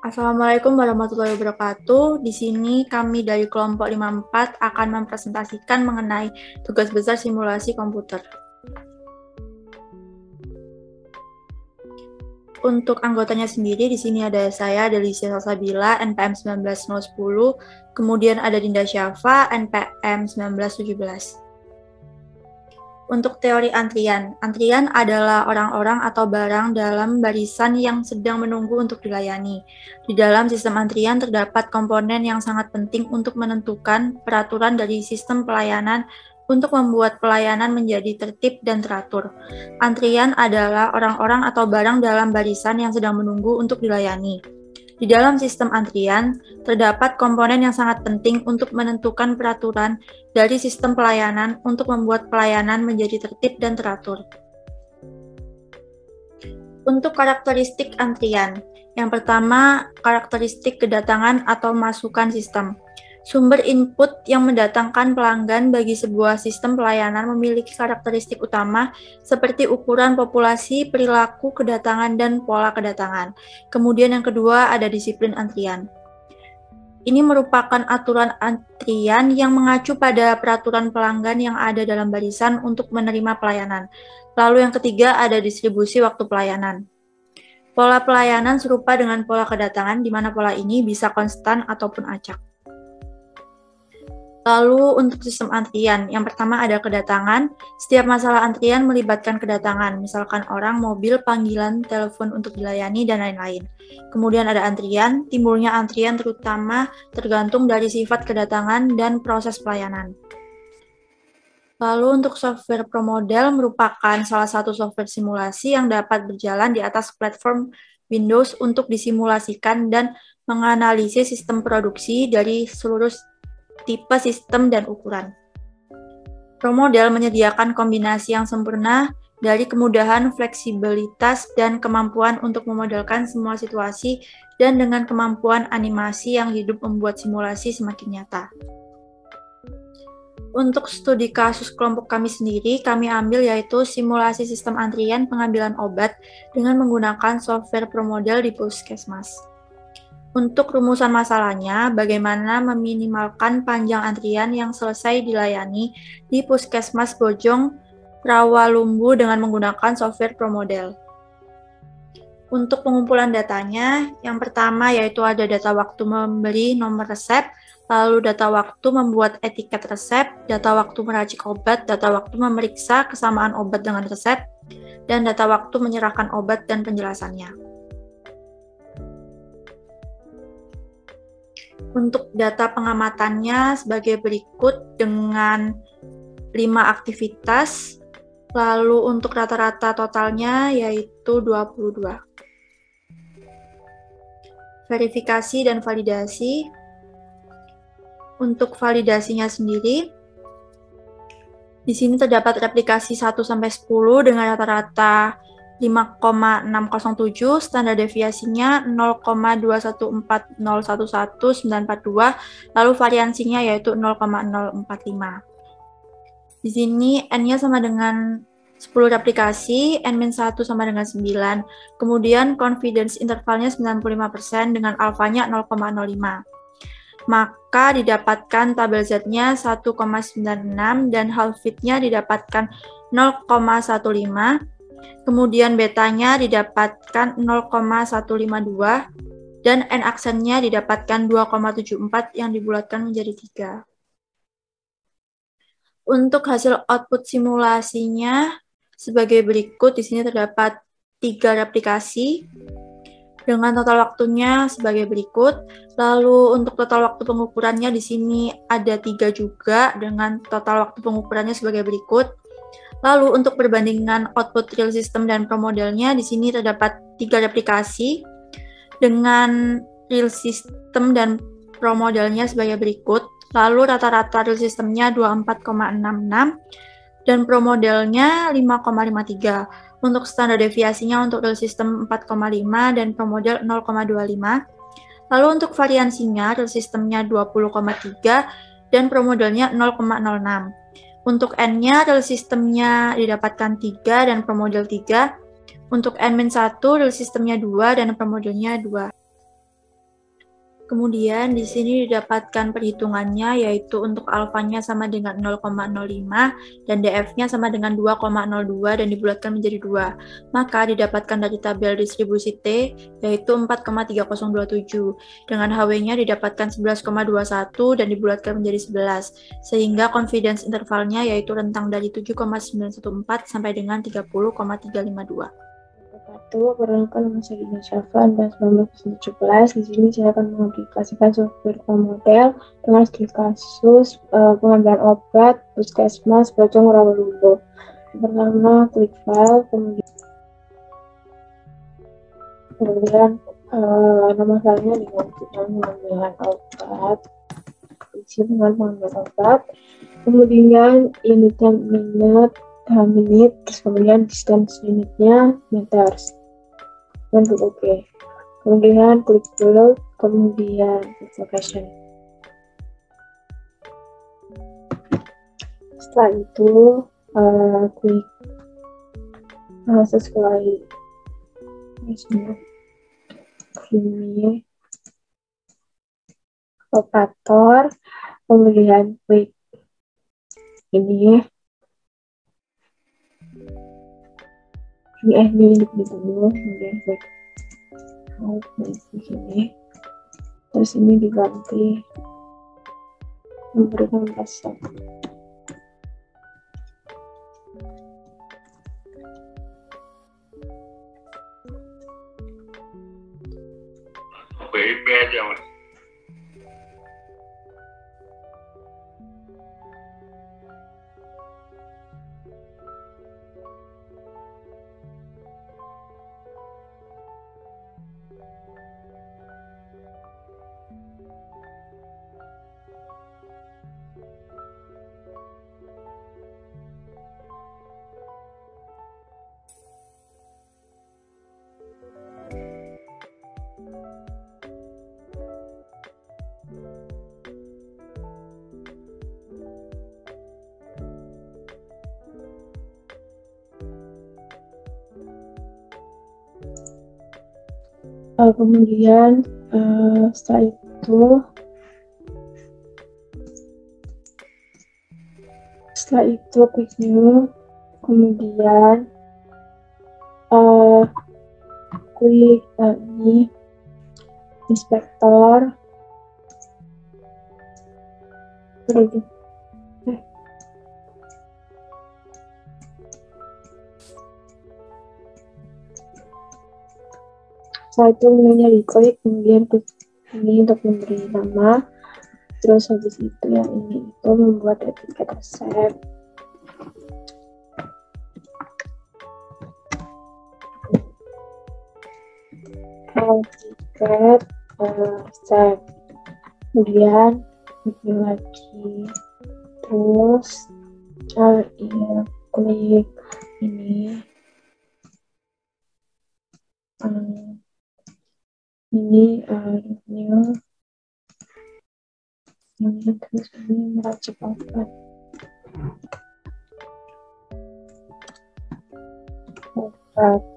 Assalamualaikum warahmatullahi wabarakatuh. Di sini kami dari kelompok 54 akan mempresentasikan mengenai tugas besar simulasi komputer. Untuk anggotanya sendiri, di sini ada saya, Delicia Salsabila, NPM 19010, kemudian ada Dinda Syafa, NPM 1917. Untuk teori antrian adalah orang-orang atau barang dalam barisan yang sedang menunggu untuk dilayani. Di dalam sistem antrian terdapat komponen yang sangat penting untuk menentukan peraturan dari sistem pelayanan untuk membuat pelayanan menjadi tertib dan teratur. Antrian adalah orang-orang atau barang dalam barisan yang sedang menunggu untuk dilayani. Di dalam sistem antrian, terdapat komponen yang sangat penting untuk menentukan peraturan dari sistem pelayanan untuk membuat pelayanan menjadi tertib dan teratur. Untuk karakteristik antrian, yang pertama, karakteristik kedatangan atau masukan sistem. Sumber input yang mendatangkan pelanggan bagi sebuah sistem pelayanan memiliki karakteristik utama seperti ukuran populasi, perilaku kedatangan, dan pola kedatangan. Kemudian yang kedua ada disiplin antrian. Ini merupakan aturan antrian yang mengacu pada peraturan pelanggan yang ada dalam barisan untuk menerima pelayanan. Lalu yang ketiga ada distribusi waktu pelayanan. Pola pelayanan serupa dengan pola kedatangan, di mana pola ini bisa konstan ataupun acak. Lalu untuk sistem antrian, yang pertama ada kedatangan. Setiap masalah antrian melibatkan kedatangan, misalkan orang, mobil, panggilan, telepon untuk dilayani, dan lain-lain. Kemudian ada antrian, timbulnya antrian terutama tergantung dari sifat kedatangan dan proses pelayanan. Lalu untuk software ProModel merupakan salah satu software simulasi yang dapat berjalan di atas platform Windows untuk disimulasikan dan menganalisis sistem produksi dari seluruh tipe sistem dan ukuran. ProModel menyediakan kombinasi yang sempurna dari kemudahan, fleksibilitas, dan kemampuan untuk memodelkan semua situasi dan dengan kemampuan animasi yang hidup membuat simulasi semakin nyata. Untuk studi kasus kelompok kami sendiri, kami ambil yaitu simulasi sistem antrian pengambilan obat dengan menggunakan software ProModel di Puskesmas. Untuk rumusan masalahnya, bagaimana meminimalkan panjang antrian yang selesai dilayani di Puskesmas Bojong Rawalumbu dengan menggunakan software ProModel. Untuk pengumpulan datanya, yang pertama yaitu ada data waktu membeli nomor resep, lalu data waktu membuat etiket resep, data waktu meracik obat, data waktu memeriksa kesamaan obat dengan resep, dan data waktu menyerahkan obat dan penjelasannya. Untuk data pengamatannya sebagai berikut dengan 5 aktivitas, lalu untuk rata-rata totalnya yaitu 22. Verifikasi dan validasi. Untuk validasinya sendiri, di sini terdapat replikasi 1-10 dengan rata-rata 5,607, standar deviasinya 0,214011942, lalu variansinya yaitu 0,045. Di sini N-nya sama dengan 10 replikasi, N-1 sama dengan 9. Kemudian confidence intervalnya 95% dengan alfanya 0,05. Maka didapatkan tabel Z-nya 1,96 dan half fit-nya didapatkan 0,15. Kemudian betanya didapatkan 0,152 dan N aksennya didapatkan 2,74 yang dibulatkan menjadi 3. Untuk hasil output simulasinya sebagai berikut, di sini terdapat 3 replikasi dengan total waktunya sebagai berikut. Lalu untuk total waktu pengukurannya di sini ada 3 juga dengan total waktu pengukurannya sebagai berikut. Lalu untuk perbandingan output real system dan ProModelnya di sini terdapat 3 replikasi dengan real system dan ProModelnya sebagai berikut. Lalu rata-rata real systemnya 24,66 dan ProModelnya 5,53. Untuk standar deviasinya untuk real system 4,5 dan ProModel 0,25. Lalu untuk variansinya real systemnya 20,3 dan promodelnya 0,06. Untuk N-nya, real sistemnya didapatkan 3 dan promodel 3. Untuk N-1, real sistemnya 2 dan promodelnya 2. Kemudian di sini didapatkan perhitungannya, yaitu untuk alfanya sama dengan 0,05 dan df-nya sama dengan 2,02 dan dibulatkan menjadi 2. Maka didapatkan dari tabel distribusi T, yaitu 4,3027. Dengan HW-nya didapatkan 11,21 dan dibulatkan menjadi 11. Sehingga confidence intervalnya yaitu rentang dari 7,914 sampai dengan 30,352. Perkenalkan, nama saya Dina Syafan dan 1917. Di sini saya akan mengaplikasikan software pemodel dengan studi kasus pengambilan obat puskesmas Bojong Rawalumbu. Pertama, klik file, kemudian nama filenya diganti dengan pengambilan obat, isi dengan pengambilan obat, kemudian unitnya menit, terus kemudian distance unitnya meters, dan klik OK. Kemudian klik build, kemudian klik location. Setelah itu klik sesuai ini operator, kemudian klik ini di dulu, kemudian klik di sini, terus ini diganti memberikan password. PIP aja mas. Kemudian setelah itu klik new, kemudian klik ini inspektor, setelah itu menunya diklik, kemudian klik ini untuk memberi nama, terus habis itu yang ini itu membuat etiket resep. Etiket resep, kemudian ini lagi, terus klik ini new, ini terus ini meracik obat,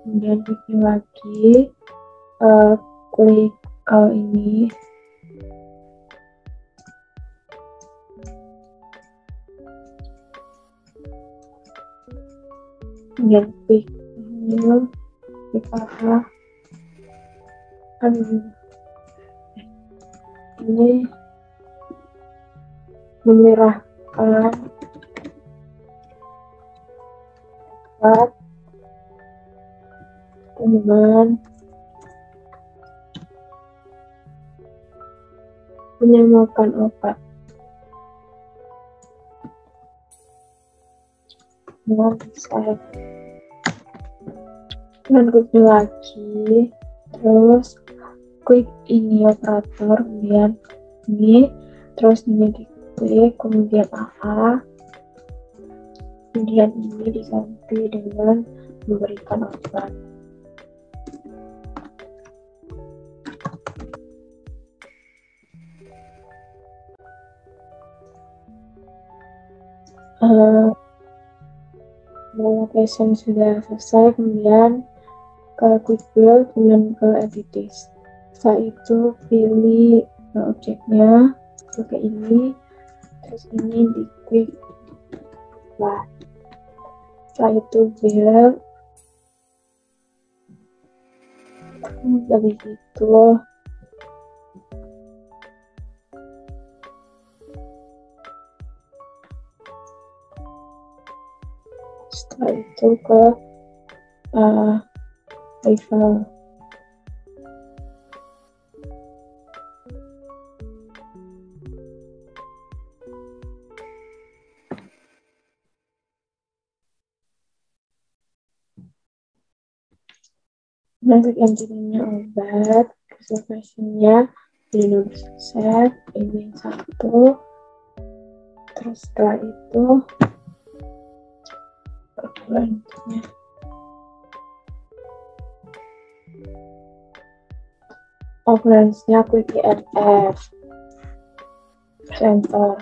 kemudian klik lagi, klik ini, kemudian klik new, klik apa, ini menyerahkan obat dengan menyamakan obat dengan resep, dan klik lagi, terus klik ini operator, kemudian ini, terus ini diklik, kemudian AA, kemudian ini diganti dengan memberikan obat. location sudah selesai, kemudian ke quick build, kemudian ke entities. Setelah itu pilih objeknya pakai ini, terus ini di quick. Nah, setelah itu build, habis itu setelah itu ke rival. Masuk entity-nya obat, reservation-nya di nomor set, ini satu, terus setelah itu occurrence-nya quick INF, center.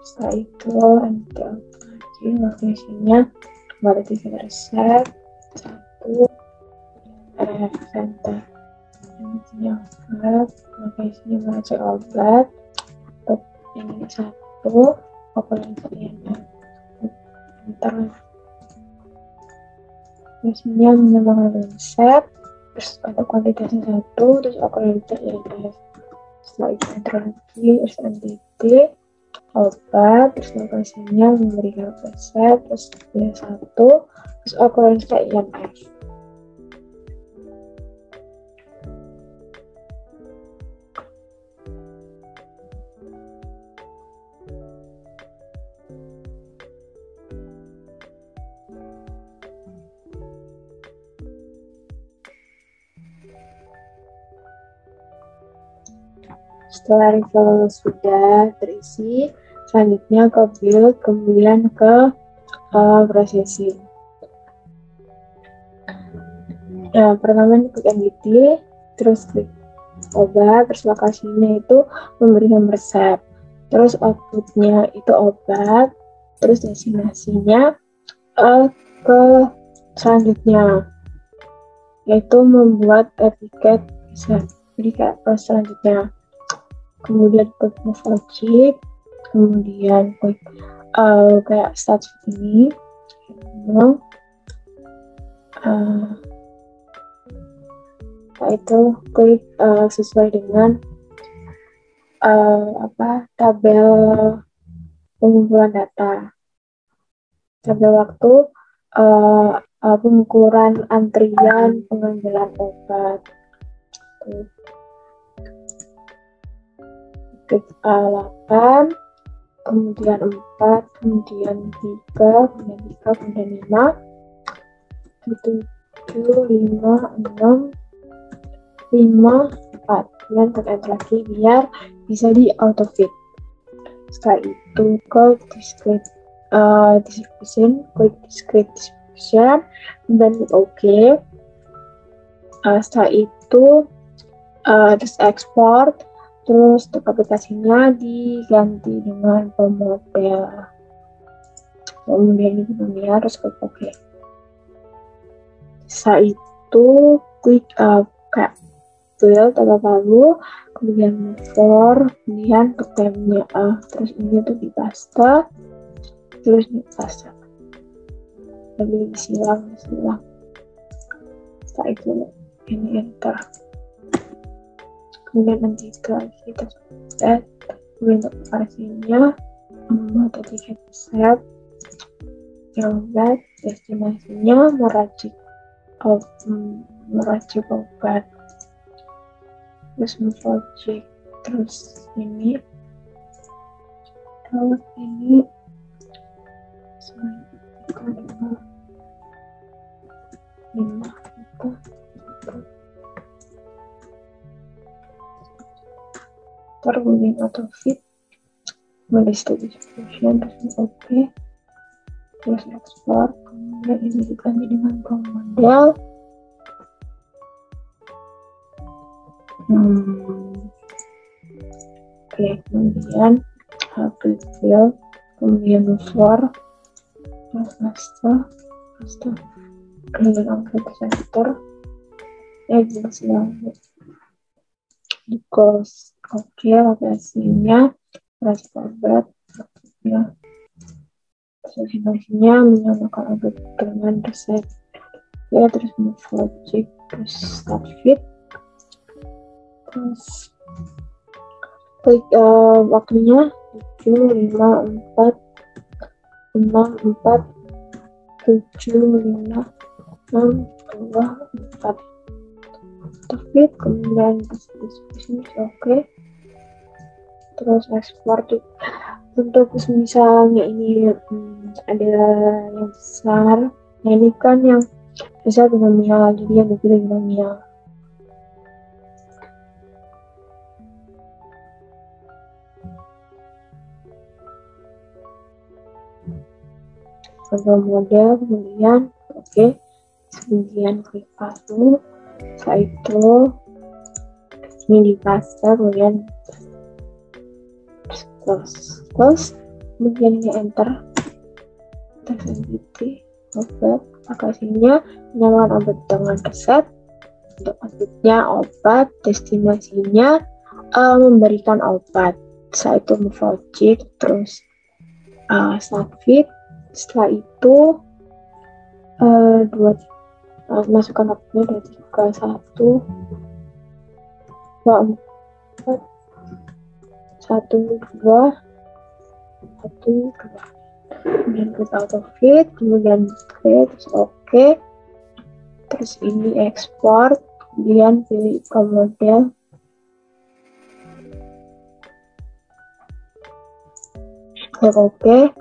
Setelah itu enter lagi location-nya kembali di set, satu, center. Ini obat, lokasinya mengecek obat, ini satu, operasinya enter. Lokasinya menambahkan set, terus ada kuantitasnya satu, terus operasinya INF. Setelah itu enter lagi, terus entity obat, terus lokasinya memberikan set, terus dia satu, terus operasinya INF. Setelah rival sudah terisi, selanjutnya ke build, kemudian ke processing. Nah, pertama klik entity, terus klik obat, terus lokasinya itu memberikan resep, terus outputnya itu obat, terus destinasinya ke selanjutnya, yaitu membuat etiket resep. Jadi kayak proses selanjutnya, kemudian klik move object, kemudian klik kayak start ini, itu klik sesuai dengan tabel pengumpulan data, tabel waktu pengukuran antrian pengambilan obat. Klik 8, kemudian 4, kemudian 3, kemudian 3, kemudian 5, 7, 5, 6, 5, 4. Kemudian klik enter lagi biar bisa di auto fit. Setelah itu ke distribution, klik discrete distribution, dan OK. Setelah itu terus export, terus untuk aplikasinya diganti dengan pemodel. Kemudian ini harus klik OK. Setelah itu klik kayak build atau palu, kemudian move for, kemudian ke temnya terus ini tuh di paste, terus di paste. Lebih disilang. Setelah itu ini enter. Kemudian nanti kita set, kemudian untuk operasinya tadi kita set obat, destinasinya meracik obat, terus move object, terus ini kemudian auto fit, modified distribution, terus OK, terus export, kemudian ini diganti dengan model. Oke, kemudian build, kemudian move for, faster, kemudian update center, jelas because oke, lokasinya operasi obat ya, destinasinya menyamakan obat dengan resep ya, terus move logic, terus start fit, terus klik waktunya 7, 5, 4, 6, 4, 7, 5, 6, 2, 4. Fit, kemudian description oke. Terus ekspor untuk misalnya ini ada yang besar, nah ini kan yang besar binomial, jadi yang dipilih binomial. Contoh model, kemudian oke, kemudian klik paste, setelah itu ini di paste, kemudian close, kemudian ini enter, text entity, obat, lokasinya menyamakan obat dengan resep, untuk outputnya obat, destinasinya memberikan obat, setelah itu move logic, terus start fit, setelah itu masukkan waktunya 2, 3, 1, 2, 4, 1, 2, 1, 2, kemudian klik auto fit, kemudian create, terus oke, terus ini export, kemudian pilih model, klik oke,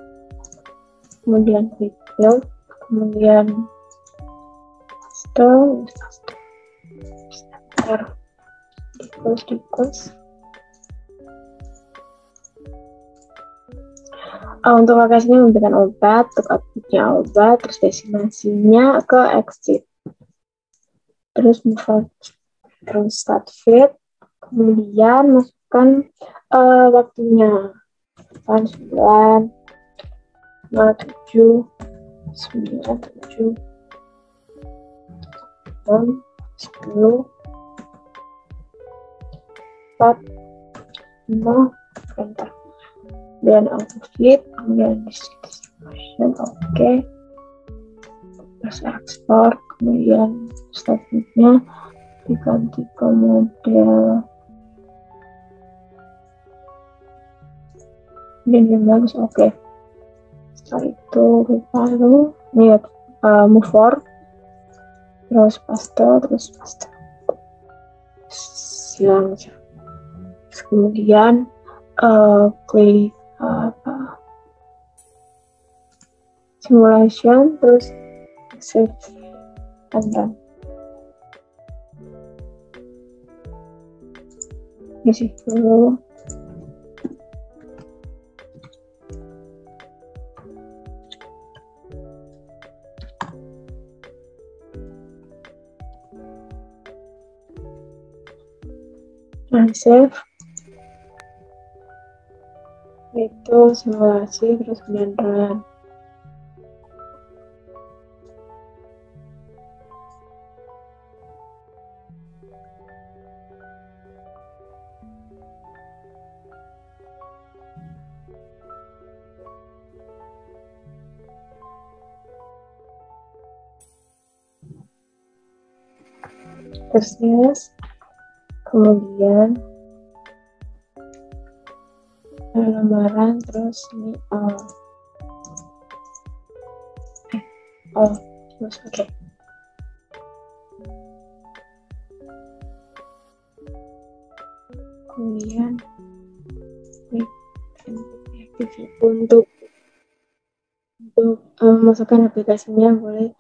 kemudian klik build, kemudian equals. Untuk lokasinya memberikan obat, untuk outputnya obat, terus destinasinya ke exit, terus move, terus start fit, kemudian masukkan waktunya 9, 7, 9, 7, 6, 10, 4, 5, enter. Dan auto fit, kemudian distribution oke, terus ekspor, kemudian statusnya diganti ke model dan yang bagus oke. Setelah itu baru ini move for, terus paste, silang, kemudian klik simulation, terus save and run. Di situ save, itu simulasi, terus kemudian run. Terus yes, kemudian lembaran, terus ini terus oke. Kemudian untuk masukkan aplikasinya boleh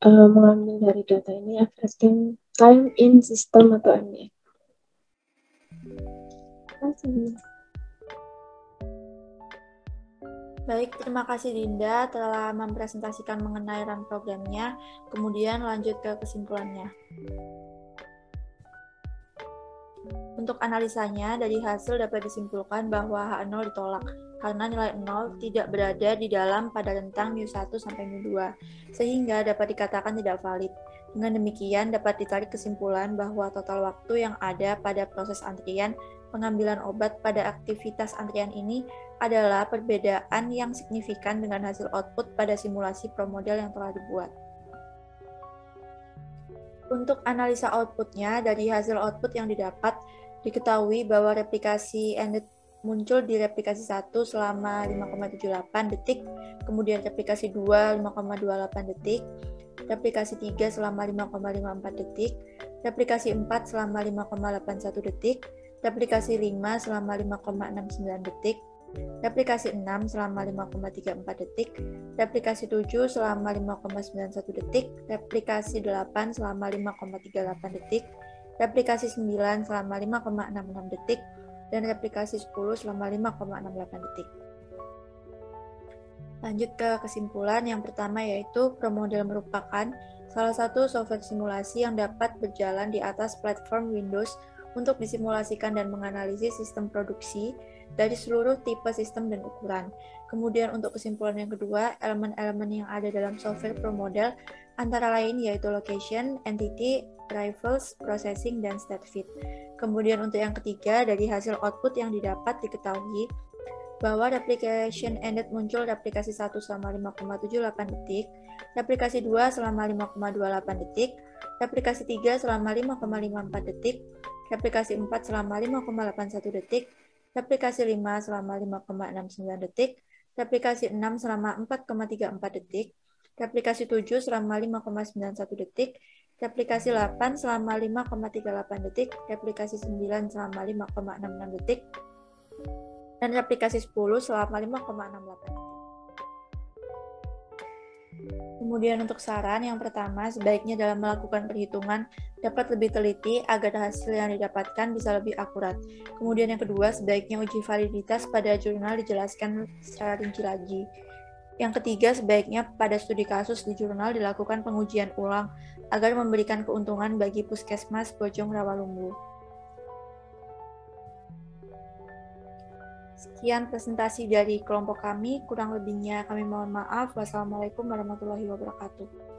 mengambil dari data ini everything time in system atau MDM. Baik, terima kasih Dinda telah mempresentasikan mengenai run programnya, kemudian lanjut ke kesimpulannya. Untuk analisanya, dari hasil dapat disimpulkan bahwa H0 ditolak. karena nilai 0 tidak berada di dalam pada rentang mu1 sampai mu2, sehingga dapat dikatakan tidak valid. Dengan demikian, dapat ditarik kesimpulan bahwa total waktu yang ada pada proses antrian pengambilan obat pada aktivitas antrian ini adalah perbedaan yang signifikan dengan hasil output pada simulasi promodel yang telah dibuat. Untuk analisa outputnya, dari hasil output yang didapat, diketahui bahwa replikasi ended muncul di replikasi 1 selama 5,78 detik, kemudian replikasi 2 5,28 detik, replikasi 3 selama 5,54 detik, replikasi 4 selama 5,81 detik, replikasi 5 selama 5,69 detik, replikasi 6 selama 5,34 detik, replikasi 7 selama 5,91 detik, replikasi 8 selama 5,38 detik, replikasi 9 selama 5,66 detik, dan replikasi 10 selama 5,68 detik. Lanjut ke kesimpulan yang pertama, yaitu promodel merupakan salah satu software simulasi yang dapat berjalan di atas platform Windows untuk disimulasikan dan menganalisis sistem produksi dari seluruh tipe sistem dan ukuran. Kemudian untuk kesimpulan yang kedua, elemen-elemen yang ada dalam software promodel antara lain yaitu location, entity, arrivals, processing, dan state fit. Kemudian untuk yang ketiga, dari hasil output yang didapat diketahui bahwa replication ended muncul replikasi 1 selama 5,78 detik, replikasi 2 selama 5,28 detik, replikasi 3 selama 5,54 detik, replikasi 4 selama 5,81 detik, replikasi 5 selama 5,69 detik, replikasi 6 selama 4,34 detik, replikasi 7 selama 5,91 detik, replikasi 8 selama 5,38 detik, replikasi 9 selama 5,66 detik, dan replikasi 10 selama 5,68 detik. Kemudian untuk saran yang pertama, sebaiknya dalam melakukan perhitungan dapat lebih teliti agar hasil yang didapatkan bisa lebih akurat. Kemudian yang kedua, sebaiknya uji validitas pada jurnal dijelaskan secara rinci lagi. Yang ketiga, sebaiknya pada studi kasus di jurnal dilakukan pengujian ulang agar memberikan keuntungan bagi Puskesmas Bojong Rawalumbu. Sekian presentasi dari kelompok kami, kurang lebihnya kami mohon maaf. Wassalamualaikum warahmatullahi wabarakatuh.